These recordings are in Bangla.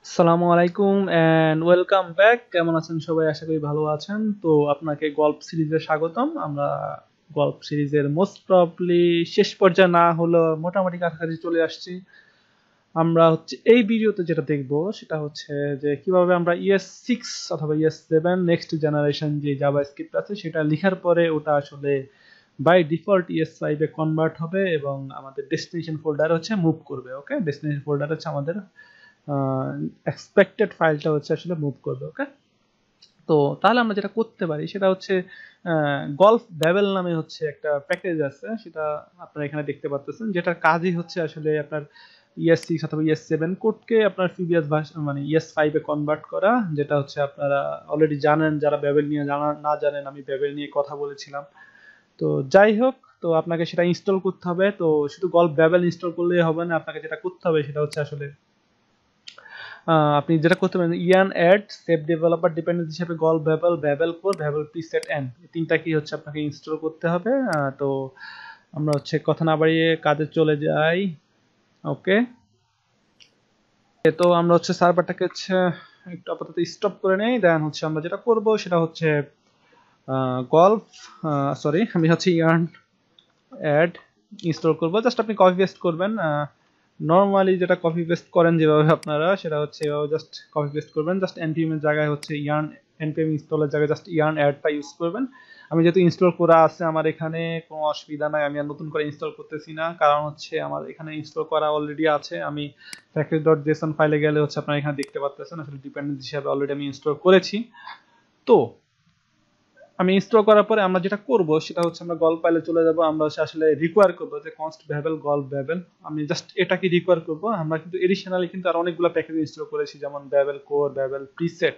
আসসালামু আলাইকুম এন্ড ওয়েলকাম ব্যাক। কেমন আছেন সবাই? আশা করি ভালো আছেন। তো আপনাকে গল্প সিরিজে স্বাগতম। আমরা গল্প সিরিজের মোস্ট প্রবাবলি শেষ পর্যায়ে না হলো মোটামুটি কাছাকাছি চলে আসছি। আমরা হচ্ছে এই ভিডিওতে যেটা দেখব সেটা হচ্ছে যে কিভাবে আমরা ES6 অথবা ES7 নেক্সট জেনারেশন যে জাভাস্ক্রিপ্ট আছে সেটা লেখার পরে ওটা আসলে by default ES5 A convert হবে এবং আমাদের ডেস্টিনেশন ফোল্ডারে হচ্ছে মুভ করবে। ওকে, ডেস্টিনেশন ফোল্ডার হচ্ছে আমাদের এক্সপেক্টেড ফাইলটা হচ্ছে আসলে মুভ করবে। ওকে, তো তাহলে আমরা যেটা করতে পারি সেটা হচ্ছে গল্ফ ব্যাবেল নামে হচ্ছে একটা প্যাকেজ আছে, সেটা আপনারা এখানে দেখতে পাচ্ছেন, যেটার কাজই হচ্ছে আসলে আপনার ES6 অথবা ES7 কোডকে আপনার প্রিভিয়াস মানে ES5 এ কনভার্ট করা, যেটা হচ্ছে আপনারা অলরেডি জানেন। যারা ব্যাবেল নিয়ে না জানেন, আমি ব্যাবেল নিয়ে কথা বলেছিলাম। তো যাই হোক, তো আপনাকে সেটা ইনস্টল করতে হবে। তো শুধু গল্ফ ব্যাবেল ইনস্টল করলেই হবে না, আপনাকে যেটা করতে হবে সেটা হচ্ছে আসলে আপনি যেটা করতে পারেন ইয়ান অ্যাড সেভ ডেভেলপার ডিপেন্ডেন্স হিসেবে গল ব্যাবেল, ব্যাবেল কোর, ব্যাবেল প্রিসেট এন, এই তিনটা কি হচ্ছে আপনাকে ইনস্টল করতে হবে। তো আমরা হচ্ছে কথা না বাড়িয়ে কাজে চলে যাই। ওকে, তো আমরা হচ্ছে সার্ভারটাকে হচ্ছে একটু আপাতত স্টপ করে নেই। দেন হচ্ছে আমরা যেটা করব সেটা হচ্ছে গল্ফ আমি হচ্ছে ইয়ার্ন অ্যাড ইনস্টল করব। জাস্ট আপনি কপি পেস্ট করবেন। নরমালি যেটা কপি পেস্ট করেন যেভাবে আপনারা, সেটা হচ্ছে এভাবে জাস্ট কপি পেস্ট করবেন। জাস্ট npm এর জায়গায় হচ্ছে ইয়ার্ন npm ইনস্টলের জায়গায় জাস্ট ইয়ার্ন অ্যাডটা ইউজ করবেন। আমি যেহেতু ইনস্টল করা আছে আমার এখানে, কোনো অসুবিধা নাই। আমি আর নতুন করে ইনস্টল করতেছি না, কারণ হচ্ছে আমার এখানে ইনস্টল করা অলরেডি আছে। আমি package.json ফাইলে গেলে হচ্ছে আপনারা এখানে দেখতে পাচ্ছেন আসলে ডিপেন্ডেন্সি হিসাবে অলরেডি আমি ইনস্টল করেছি। তো আমি ইনস্টল করার পরে আমরা যেটা করব সেটা হচ্ছে আমরা গল্প ফাইলে চলে যাব। আমরা আসলে রিকোয়ার করব যে কনস্ট ব্যাবেল গল্প ব্যাবেল, আমি জাস্ট এটাকে রিকোয়ার করব। আমরা কিন্তু এডিশনালি কিন্তু আর অনেকগুলো প্যাকেজ ইনস্টল করেছি, যেমন ব্যাবেল কোর, ব্যাবেল প্রিসেট।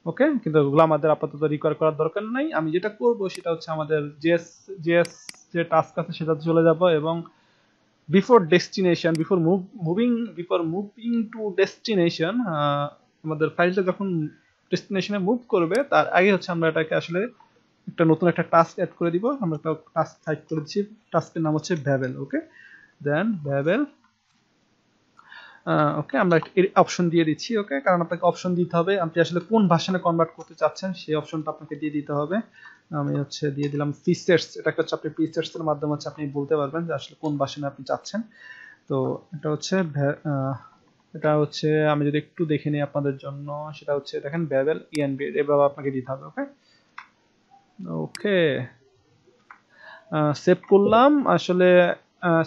ওকে, কিন্তু ওগুলো আমাদের আপাতত রিকোয়ার করার দরকার নাই। আমি যেটা করব সেটা হচ্ছে আমাদের জেএস জেএস যে টাস্ক আছে সেটাতে চলে যাব এবং before destination before moving to destination, আমাদের ফাইলটা যখন ডেস্টিনেশনে মুভ করবে তার আগে হচ্ছে আমরা এটাকে আসলে একটা নতুন একটা টাস্ক অ্যাড করে দিব। আমরা একটা টাস্ক টাইপ করে দিচ্ছি, টাস্কের নাম হচ্ছে ব্যাবেল। ওকে, দেন ব্যাবেল। ওকে, আমরা অপশন দিয়ে দিচ্ছি। ওকে, কারণ আপনাকে অপশন দিতে হবে আপনি আসলে কোন ভার্সনে কনভার্ট করতে চাচ্ছেন, সেই অপশনটা আপনাকে দিয়ে দিতে হবে। আমি হচ্ছে দিয়ে দিলাম প্রিসেটস। এটা হচ্ছে আপনি প্রিসেটস এর মাধ্যমে হচ্ছে আপনি বলতে পারবেন যে আসলে কোন ভার্সনে আপনি চাচ্ছেন। তো এটা হচ্ছে আমি যদি একটু দেখে নিই আপনাদের জন্য, সেটা হচ্ছে দেখেন ব্যাবেল ইএনবি এভাবে আপনাকে দিতে হবে। ওকে, ওকে, সেভ করলাম। আসলে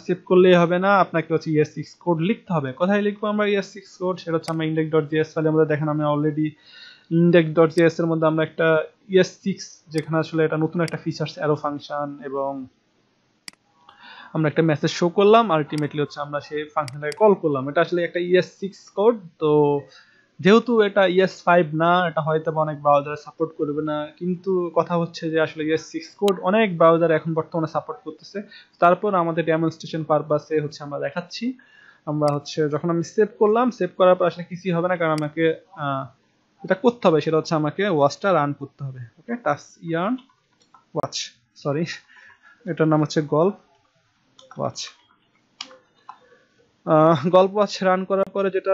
সেভ করলেই হবে না, আপনাকে হচ্ছে ES6 কোড লিখতে হবে। কোথায় লিখবো আমরা ES6 কোড? সেটা হচ্ছে আমরা index.js ফাইলে আমাদের দেখেন আমি অলরেডি index.js এর মধ্যে আমরা একটা ES6, যেখানে আসলে এটা নতুন একটা ফিচারস অ্যারো ফাংশন, এবং আমরা একটা মেসেজ শো করলাম, আলটিমেটলি হচ্ছে আমরা সেই ফাংশনটাকে কল করলাম। এটা আসলে একটা ES6 কোড। তো যেহেতু এটা ES5 না, এটা হয়তো অনেক ব্রাউজারে সাপোর্ট করবে না, কিন্তু কথা হচ্ছে যে আসলে ES6 কোড অনেক ব্রাউজার এখন বর্তমানে সাপোর্ট করতেছে। তারপর আমাদের ডেমনস্ট্রেশন পারপাসে হচ্ছে আমরা দেখাচ্ছি। আমরা হচ্ছে যখন আমি সেভ করলাম, সেভ করার পর আসলে কিছুই হবে না, কারণ আমাকে যেটা করতে হবে সেটা হচ্ছে আমাকে ওয়াচটা রান করতে হবে। ওকে, টাস্ক ইয়ার্ন ওয়াচ, সরি, এটার নাম হচ্ছে গল্প ওয়াচ। গল্প ওয়াচ রান করার পরে যেটা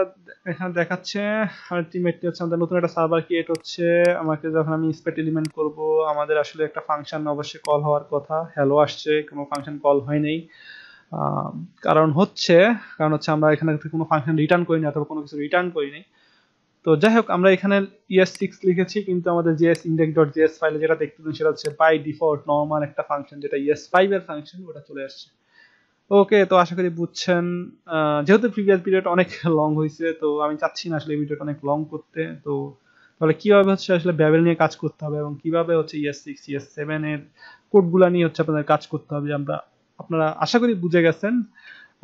এখানে দেখাচ্ছে, আলটিমেটলি হচ্ছে আমাদের নতুন একটা সার্ভার ক্রিয়েট হচ্ছে। আমাকে যখন আমি স্পেট এলিমেন্ট করব, আমাদের আসলে একটা ফাংশন অবশ্যই কল হওয়ার কথা। হ্যালো আসছে, কোনো ফাংশন কল হয় নাই। কারণ হচ্ছে আমরা এখানে কোনো ফাংশন রিটার্ন করিনি অথবা কোনো কিছু রিটার্ন করিনি। তো যাই হোক, আমরা এখানে ES6 লিখেছি, কিন্তু আমাদের JS index.js ফাইলে যেটা দেখতে পাচ্ছেন সেটা হচ্ছে বাই ডিফল্ট নরমাল একটা ফাংশন, যেটা ES5 এর ফাংশন, ওটা চলে আসছে। ওকে, তো আশা করি বুঝছেন। যেহেতু প্রিভিয়াস ভিডিওটা অনেক লং হয়েছে, তো আমি চাচ্ছি না আসলে ভিডিওটা অনেক লং করতে। তো তাহলে কিভাবে হচ্ছে আসলে ব্যাবেল নিয়ে কাজ করতে হবে এবং কিভাবে হচ্ছে ES6 ES7 এর কোডগুলা নিয়ে হচ্ছে আপনাদের কাজ করতে হবে, আপনারা আশা করি বুঝে গেছেন।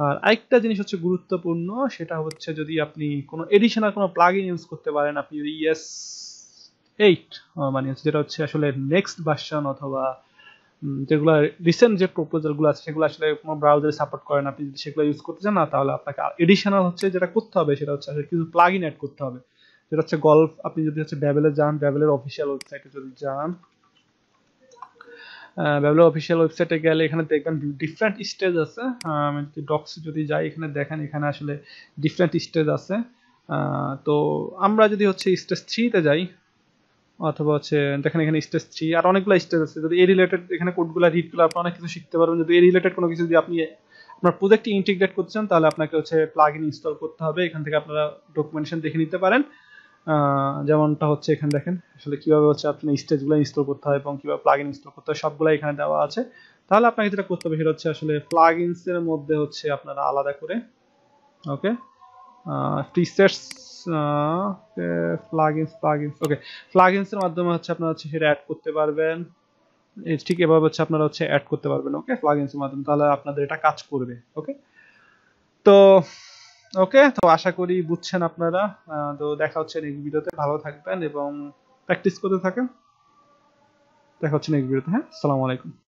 আর আরেকটা জিনিস হচ্ছে গুরুত্বপূর্ণ, সেটা হচ্ছে যদি আপনি কোনো এডিশনাল কোনো প্লাগইন ইউজ করতে পারেন, আপনি যদি ES8 মানে যেটা হচ্ছে আসলে নেক্সট ভার্সন অথবা যেগুলো রিসেন্ট যে প্রপোজাল গুলো আছে সেগুলো আসলে কোনো ব্রাউজারে সাপোর্ট করে না, আপনি যদি সেগুলো ইউজ করতে চান না, তাহলে আপনাকে এডিশনাল হচ্ছে যেটা করতে হবে সেটা হচ্ছে কিছু প্লাগইন অ্যাড করতে হবে, যেটা হচ্ছে গল্প। আপনি যদি হচ্ছে ব্যাবেলে যান, ব্যাবেলের অফিসিয়াল ওয়েবসাইটে যদি যান, ব্যাবেলের অফিসিয়াল ওয়েবসাইটে গেলে এখানে দেখবেন ডিফারেন্ট স্টেজ আছে। আমি যদি ডক্স যদি যাই, এখানে দেখেন এখানে আসলে ডিফারেন্ট স্টেজ আছে। তো আমরা যদি হচ্ছে স্টেজ 3 তে যাই, অথবা হচ্ছে দেখেন এখানে স্টেজ 3 আর অনেকগুলো স্টেজ আছে। যদি এ রিলেটেড এখানে কোডগুলো রিড করলে আপনি অনেক কিছু শিখতে পারবেন। যদি এ রিলেটেড কোনো কিছু যদি আপনি আপনার প্রজেক্টে ইন্টিগ্রেট করছেন, তাহলে আপনাকে হচ্ছে প্লাগইন ইনস্টল করতে হবে। এখান থেকে আপনারা ডকুমেন্টেশন দেখে নিতে পারেন। যেমনটা হচ্ছে এখানে দেখেন আসলে কিভাবে হচ্ছে আপনি স্টেজগুলো ইনস্টল করতে হয় এবং কিভাবে প্লাগইন ইনস্টল করতে হয় সবগুলো এখানে দেওয়া আছে। তাহলে আপনাকে যেটা করতে হবে সেটা হচ্ছে আসলে প্লাগইনস এর মধ্যে হচ্ছে আপনারা আলাদা করে ওকে প্রিসেটস প্লাগইনস ওকে প্লাগইনস এর মাধ্যমে হচ্ছে আপনারা হচ্ছে সেটা অ্যাড করতে পারবেন। ঠিক এভাবে হচ্ছে আপনারা হচ্ছে অ্যাড করতে পারবেন ওকে প্লাগইনস এর মাধ্যমে, তাহলে আপনাদের এটা কাজ করবে ওকে। তো ওকে, তো আশা করি বুঝছেন আপনারা। তো দেখা হচ্ছে নেক্সট ভিডিওতে, ভালো থাকবেন এবং প্র্যাকটিস করতে থাকেন। দেখা হচ্ছে নেক্সট ভিডিওতে। হ্যাঁ, আসসালামু আলাইকুম।